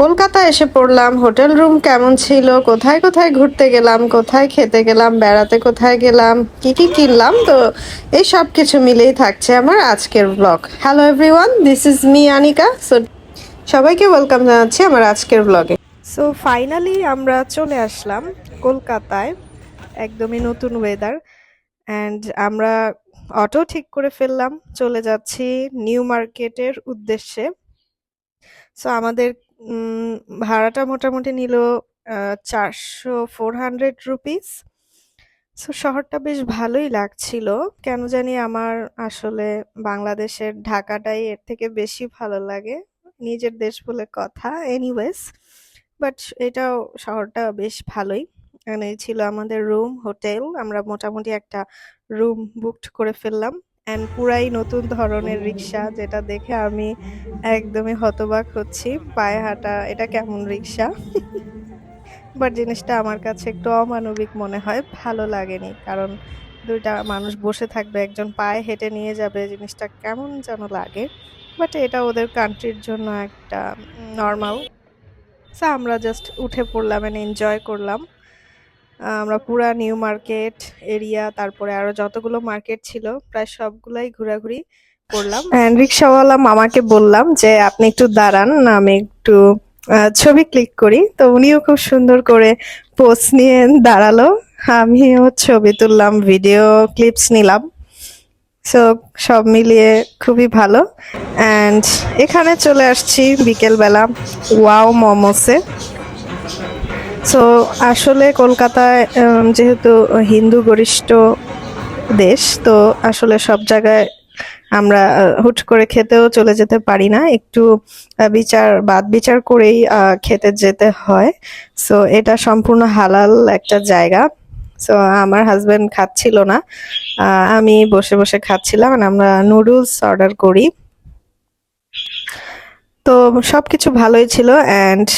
কলকাতা এসে পড়লাম। Hotel room কেমন ছিল, কোথায় কোথায় ঘুরতে গেলাম, কোথায় খেতে গেলাম, বেড়াতে কোথায় গেলাম, কি কি কিনলাম, তো এই সব কিছু মিলেই থাকছে আমার আজকের blog. Hello everyone, this is me Anika. So সবাইকে ওয়েলকাম জানাচ্ছি আমার আজকের ব্লগে। সো ফাইনালি আমরা চলে আসলাম কলকাতায়। একদমই নতুন ওয়েদার অ্যান্ড আমরা অটো ঠিক করে ফেললাম, চলে যাচ্ছি নিউ মার্কেটের উদ্দেশ্যে। সো আমাদের উম, ভাড়াটা মোটামুটি নিল 400-400 রুপিস। সো শহরটা বেশ ভালোই লাগছিল। কেন জানি আমার আসলে বাংলাদেশের ঢাকাটাই এর থেকে বেশি ভালো লাগে, নিজের দেশ বলে কথা। এনিওয়েজ, বাট এটাও শহরটা বেশ ভালোই। এখানে ছিল আমাদের রুম, হোটেল। আমরা মোটামুটি একটা রুম বুকড করে ফেললাম অ্যান্ড পুরাই নতুন ধরনের রিক্সা, যেটা দেখে আমি একদমই হতবাক হচ্ছি। পায়ে হাঁটা, এটা কেমন রিক্সা! বাট জিনিসটা আমার কাছে একটু অমানবিক মনে হয়, ভালো লাগেনি। কারণ দুইটা মানুষ বসে থাকবে, একজন পায়ে হেঁটে নিয়ে যাবে, জিনিসটা কেমন যেন লাগে। বাট এটা ওদের কান্ট্রির জন্য একটা নর্মাল। সো আমরা জাস্ট উঠে পড়লাম এন্ড এনজয় করলাম। আমরা পুরা নিউ মার্কেট এরিয়া, তারপরে আরো যতগুলো মার্কেট ছিল প্রায় সবগুলাই ঘোরাঘুরি করলাম। এন্ড রিক্সাওয়ালা মামাকে বললাম যে আপনি একটু দাঁড়ান, আমি একটু ছবি ক্লিক করি। তো উনিও খুব সুন্দর করে পোজ নিয়ে দাঁড়ালো, আমিও ছবি তুললাম, ভিডিও ক্লিপস নিলাম। সো সব মিলিয়ে খুবই ভালো। অ্যান্ড এখানে চলে আসছি বিকেলবেলা ওয়াও মোমোসে। সো আসলে কলকাতায় যেহেতু হিন্দু গরিষ্ঠ দেশ, তো আসলে সব জায়গায় আমরা হুট করে খেতেও চলে যেতে পারি না, একটু বাদ বিচার করেই খেতে যেতে হয়। সো এটা সম্পূর্ণ হালাল একটা জায়গা। সো আমার হাজবেন্ড খাচ্ছিল না, আমি বসে বসে খাচ্ছিলাম। আর আমরা নুডলস অর্ডার করি। তো সবকিছু ভালোই ছিল অ্যান্ড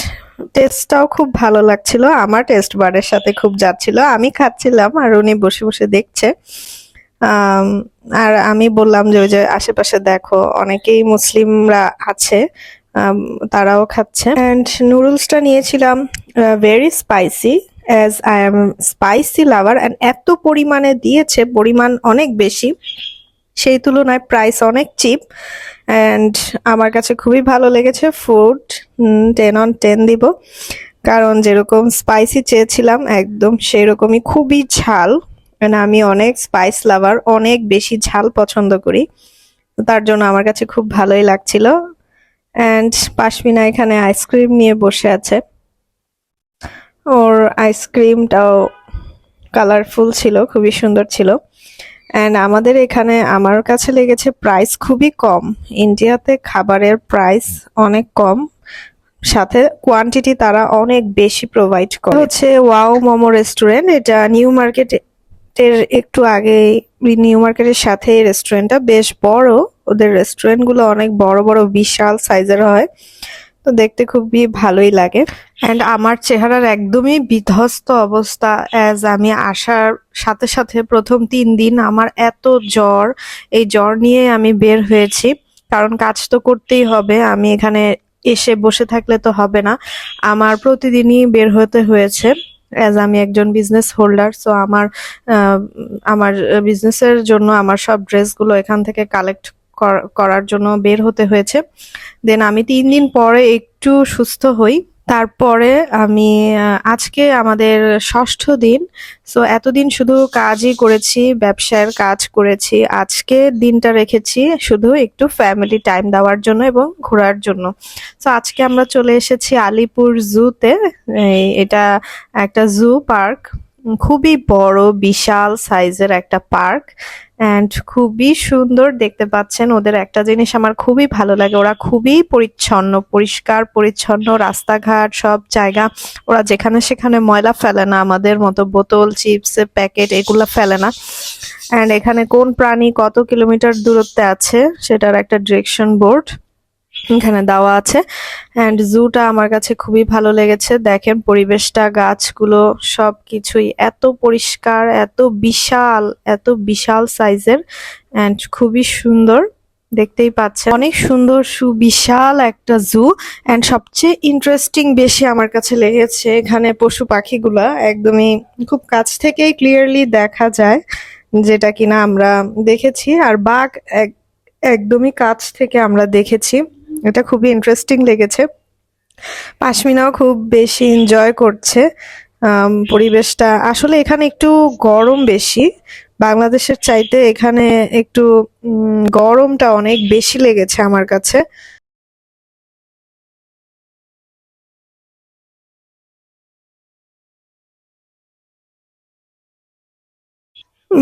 টেস্টটাও খুব ভালো লাগছিল, আমার টেস্ট বারের সাথে খুব যাচ্ছিল। আমি খাচ্ছিলাম আর উনি বসে বসে দেখছে। আম, আর আমি বললাম যে ওই যে আশেপাশে দেখো অনেকেই মুসলিমরা আছে, আম, তারাও খাচ্ছে। অ্যান্ড নুডলসটা নিয়েছিলাম very spicy, as I am spicy lover. And এত পরিমাণে দিয়েছে, পরিমাণ অনেক বেশি, সেই তুলনায় প্রাইস অনেক চিপ। অ্যান্ড আমার কাছে খুবই ভালো লেগেছে। ফুড 10/10 দিব, কারণ যেরকম স্পাইসি চেয়েছিলাম একদম সেই রকমই, খুবই ঝাল। আমি অনেক স্পাইস লাভার, অনেক বেশি ঝাল পছন্দ করি, তার জন্য আমার কাছে খুব ভালোই লাগছিল। অ্যান্ড পাশমিনা এখানে আইসক্রিম নিয়ে বসে আছে, ওর আইসক্রিমটাও কালারফুল ছিল, খুবই সুন্দর ছিল। অ্যান্ড আমাদের এখানে আমার কাছে লেগেছে প্রাইস খুবই কম। ইন্ডিয়াতে খাবারের প্রাইস অনেক কম, সাথে কোয়ান্টিটি তারা অনেক বেশি প্রোভাইড করে। হচ্ছে ওয়াও মোমো রেস্টুরেন্ট, এটা নিউ মার্কেটের একটু আগে, নিউ মার্কেটের সাথে রেস্টুরেন্টটা বেশ বড়। ওদের রেস্টুরেন্টগুলো অনেক বড় বড় বিশাল সাইজের হয়, তো দেখতে খুবই ভালোই লাগে। অ্যান্ড আমার চেহারার একদমই বিধ্বস্ত অবস্থা, অ্যাজ আমি আসার সাথে সাথে প্রথম 3 দিন আমার এত জ্বর, এই জ্বর নিয়ে আমি বের হয়েছি। কারণ কাজ তো করতেই হবে, আমি এখানে এসে বসে থাকলে তো হবে না, আমার প্রতিদিনই বের হতে হয়েছে। অ্যাজ আমি একজন বিজনেস হোল্ডার, সো আমার বিজনেসের জন্য আমার সব ড্রেসগুলো এখান থেকে কালেক্ট করার জন্য বের হতে হয়েছে। দেন আমি 3 দিন পরে একটু সুস্থ হই। তারপরে আমি আজকে আমাদের ষষ্ঠ দিন। সো এতদিন শুধু কাজই করেছি, ব্যবসার কাজ করেছি। আজকে দিনটা রেখেছি শুধু একটু ফ্যামিলি টাইম দেওয়ার জন্য এবং ঘোরার জন্য। সো আজকে আমরা চলে এসেছি আলিপুর জুতে। এটা একটা জু পার্ক, খুবই বড় বিশাল সাইজের একটা পার্ক অ্যান্ড খুবই সুন্দর। দেখতে পাচ্ছেন, ওদের একটা জিনিস আমার খুবই ভালো লাগে, ওরা খুবই পরিচ্ছন্ন, পরিষ্কার পরিচ্ছন্ন রাস্তাঘাট, সব জায়গা। ওরা যেখানে সেখানে ময়লা ফেলে না, আমাদের মতো বোতল, চিপসের প্যাকেট এগুলা ফেলে না। অ্যান্ড এখানে কোন প্রাণী কত কিলোমিটার দূরত্বে আছে সেটার একটা ডিরেকশন বোর্ড এখানে দেওয়া আছে। অ্যান্ড জুটা আমার কাছে খুবই ভালো লেগেছে। দেখেন পরিবেশটা, গাছগুলো, সবকিছুই এত পরিষ্কার, এত বিশাল সাইজের অ্যান্ড খুবই সুন্দর। দেখতেই পাচ্ছেন অনেক সুন্দর সুবিশাল একটা জু। এন্ড সবচেয়ে ইন্টারেস্টিং বেশি আমার কাছে লেগেছে এখানে পশু পাখিগুলা একদমই খুব কাছ থেকেই ক্লিয়ারলি দেখা যায়, যেটা কিনা আমরা দেখেছি। আর বাঘ একদমই কাছ থেকে আমরা দেখেছি, এটা খুবই ইন্টারেস্টিং লেগেছে। পাশমিনাও খুব বেশি এনজয় করছে পরিবেশটা। আসলে এখানে একটু গরম বেশি, বাংলাদেশের চাইতে এখানে একটু গরমটা অনেক বেশি লেগেছে আমার কাছে।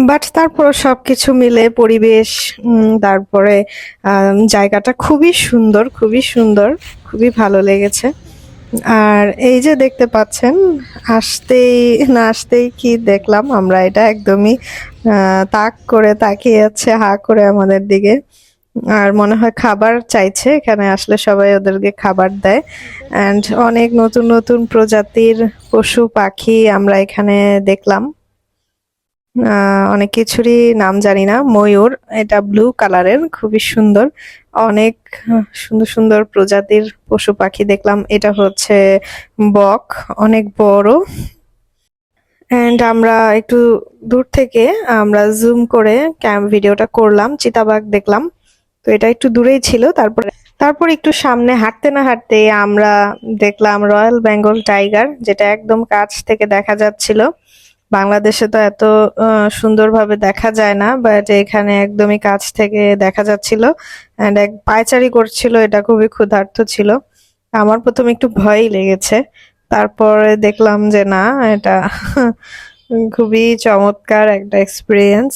বাট তারপর সবকিছু মিলে পরিবেশ, তারপরে জায়গাটা খুবই সুন্দর, খুবই সুন্দর, খুবই ভালো লেগেছে। আর এই যে দেখতে পাচ্ছেন, আসতেই না আসতেই কি দেখলাম আমরা, এটা একদমই তাক করে তাকিয়ে আছে হা করে আমাদের দিকে। আর মনে হয় খাবার চাইছে, এখানে আসলে সবাই ওদেরকে খাবার দেয়। অ্যান্ড অনেক নতুন নতুন প্রজাতির পশু পাখি আমরা এখানে দেখলাম। অনেক কিছুরই নাম জানি না। ময়ূর, এটা ব্লু কালারের, খুবই সুন্দর। অনেক সুন্দর সুন্দর প্রজাতির পশু পাখি দেখলাম। এটা হচ্ছে বক, অনেক বড়। এন্ড আমরা একটু দূর থেকে আমরা জুম করে ভিডিওটা করলাম, চিতাবাঘ দেখলাম। তো এটা একটু দূরেই ছিল। তারপর একটু সামনে হাঁটতে না হাঁটতে আমরা দেখলাম রয়্যাল বেঙ্গল টাইগার, যেটা একদম কাছ থেকে দেখা যাচ্ছিল। বাংলাদেশে তো এত সুন্দরভাবে দেখা যায় না, বাট এখানে একদমই কাছ থেকে দেখা যাচ্ছিল। এন্ড এক পায়চারি করছিল, এটা খুবই ক্ষুধার্ত ছিল। আমার প্রথমে একটু ভয়ই লেগেছে, তারপরে দেখলাম যে না, এটা খুবই চমৎকার একটা এক্সপিরিয়েন্স।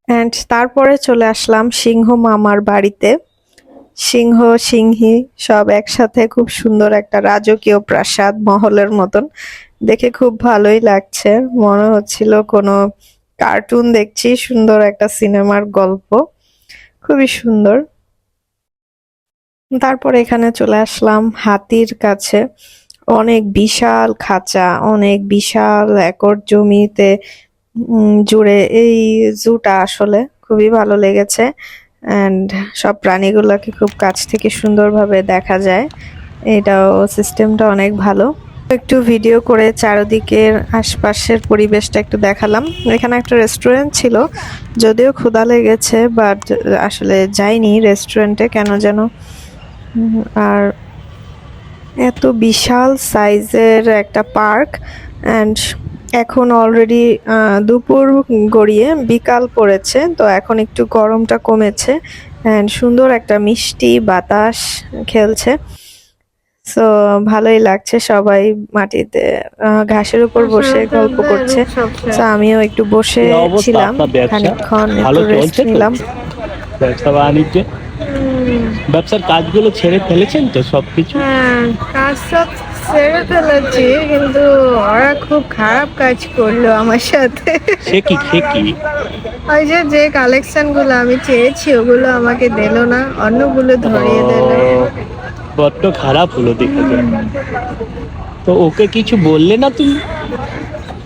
এন্ড তারপরে চলে আসলাম সিংহ মামার বাড়িতে। সিংহ সিংহী সব একসাথে, খুব সুন্দর একটা রাজকীয় প্রাসাদ মহলের মতন, দেখে খুব ভালোই লাগছে। মনে হচ্ছিল কোনো কার্টুন দেখছি, সুন্দর একটা সিনেমার গল্প, খুবই সুন্দর। তারপর এখানে চলে আসলাম হাতির কাছে। অনেক বিশাল খাঁচা, অনেক বিশাল একর জমিতে জুড়ে এই জুটা, আসলে খুবই ভালো লেগেছে। অ্যান্ড সব প্রাণীগুলোকে খুব কাছ থেকে সুন্দরভাবে দেখা যায়, এটাও সিস্টেমটা অনেক ভালো। একটু ভিডিও করে চারদিকের আশপাশের পরিবেশটা একটু দেখালাম। এখানে একটা রেস্টুরেন্ট ছিল, যদিও ক্ষুধা লেগেছে, বাট আসলে যাইনি রেস্টুরেন্টে কেন যেন। আর এত বিশাল সাইজের একটা পার্ক। অ্যান্ড এখন অলরেডি দুপুর গড়িয়ে বিকাল পড়েছে, তো এখন একটু গরমটা কমেছে। অ্যান্ড সুন্দর একটা মিষ্টি বাতাস খেলছে, সো ভালোই লাগছে। সবাই মাটিতে ঘাসের উপর বসে গল্প করছে। তো আমিও একটু বসে ছিলাম, খানিকক্ষণ একটু রেস্ট নিলাম। ব্যবসা বাণিজ্য, ব্যবসার কাজগুলো ছেড়ে ফেলেছেন তো সবকিছু? হ্যাঁ, কাজ সব ছেড়ে ফেলেছি, কিন্তু ওরা খুব খারাপ কাজ করলো আমার সাথে। সে কি? ওই যে কালেকশন গুলো আমি চেয়েছি ওগুলো আমাকে দিল না, অন্যগুলো ধরিয়ে দিল। বড্ড খারাপ হলো দেখে যায়। তো ওকে কিছু বললে না তুমি?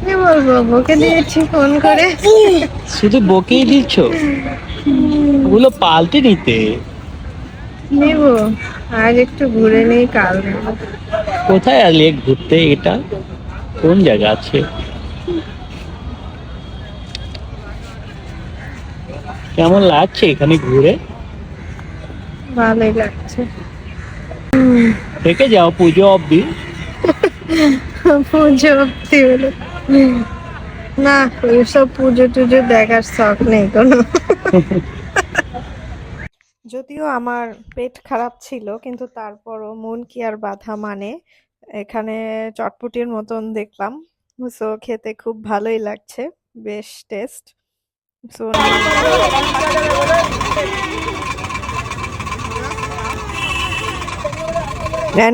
কি বলবো, বকে দিয়েছি ফোন করে। শুধু বকেই দিচ্ছ? ওগুলো পাল্টে নিতে। নিব, আজ একটু ঘুরে নেই, কাল নেব। কোথায় আসলে ঘুরতে? এটা কোন জায়গা আছে? কেমন লাগছে এখানে ঘুরে? ভালোই লাগছে। থেকে যাও পুজো অব্দি। পুজো অব্দি হলো না, ওইসব পুজো টুজো দেখার শখ নেই কোনো। যদিও আমার পেট খারাপ ছিল, কিন্তু তারপরও মন কি আর বাধা মানে। এখানে চটপটির মতন দেখলাম, সো খেতে খুব ভালোই লাগছে, বেশ টেস্ট। সো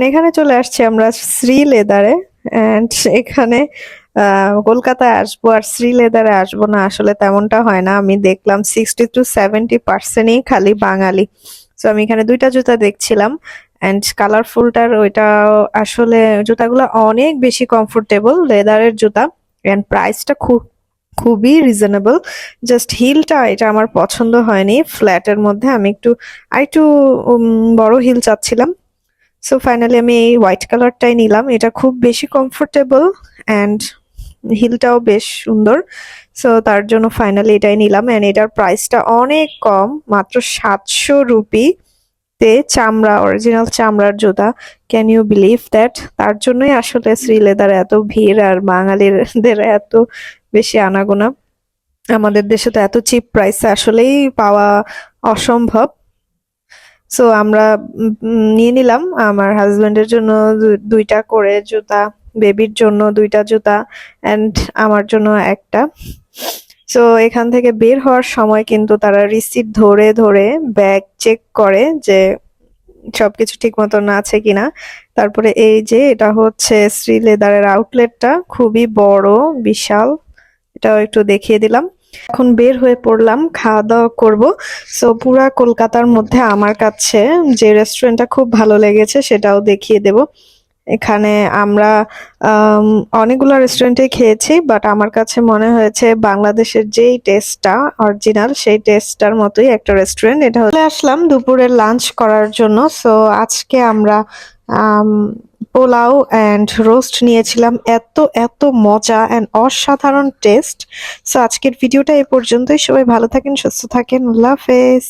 এখানে চলে আসছি আমরা শ্রী লেদারে। অ্যান্ড এখানে কলকাতায় আসবো আর শ্রী লেদারে আসবো না, আসলে তেমনটা হয় না। আমি দেখলাম 60-70%ই খালি বাঙালি। তো আমি এখানে দুইটা জুতা দেখছিলাম, অ্যান্ড কালারফুলটার ওইটা, আসলে জুতাগুলো অনেক বেশি কমফোর্টেবল, লেদারের জুতা। অ্যান্ড প্রাইসটা খুব খুবই রিজনেবল। জাস্ট হিলটা এটা আমার পছন্দ হয়নি, ফ্ল্যাটের মধ্যে আমি আরেকটু বড় হিল চাচ্ছিলাম। সো ফাইনালি আমি এই হোয়াইট কালারটাই নিলাম। এটা খুব বেশি কমফোর্টেবল অ্যান্ড হিলটাও বেশ সুন্দর। সো তার জন্য ফাইনালি এটাই নিলাম, অ্যান্ড এটার প্রাইসটা অনেক কম, মাত্র 700 রুপি তে চামড়া, অরিজিনাল চামড়ার জুতা। Can you believe that? তার জন্যই আসলে শ্রীলেদার এত ভিড় আর বাঙালিদের এত বেশি আনাগোনা। আমাদের দেশে তো এত চিপ প্রাইসে আসলেই পাওয়া অসম্ভব। সো আমরা নিয়ে নিলাম আমার হাজবেন্ডের জন্য দুইটা করে জুতা, বেবির জন্য দুইটা জুতা, অ্যান্ড আমার জন্য একটা। সো এখান থেকে বের হওয়ার সময় কিন্তু তারা রিসিট ধরে ধরে ব্যাগ চেক করে যে সবকিছু ঠিক মতন আছে কিনা। তারপরে এই যে এটা হচ্ছে শ্রীলেদারের আউটলেটটা, খুবই বড়, বিশাল। এটাও একটু দেখিয়ে দিলাম। এখন বের হয়ে পড়লাম, খাওয়া দাওয়া করবো। সো পুরা কলকাতার মধ্যে আমার কাছে যে রেস্টুরেন্টটা খুব ভালো লেগেছে সেটাও দেখিয়ে দেব। এখানে আমরা অনেকগুলো রেস্টুরেন্টে খেয়েছি, বাট আমার কাছে মনে হয়েছে বাংলাদেশের যেই টেস্টটা অরিজিনাল সেই টেস্টটার মতোই একটা রেস্টুরেন্ট। এটা চলে আসলাম দুপুরের লাঞ্চ করার জন্য। সো আজকে আমরা পোলাও অ্যান্ড রোস্ট নিয়েছিলাম। এত এত মজা অ্যান্ড অসাধারণ টেস্ট। সো আজকের ভিডিওটা এই পর্যন্তই। সবাই ভালো থাকেন, সুস্থ থাকেন, আল্লাহ হাফেজ।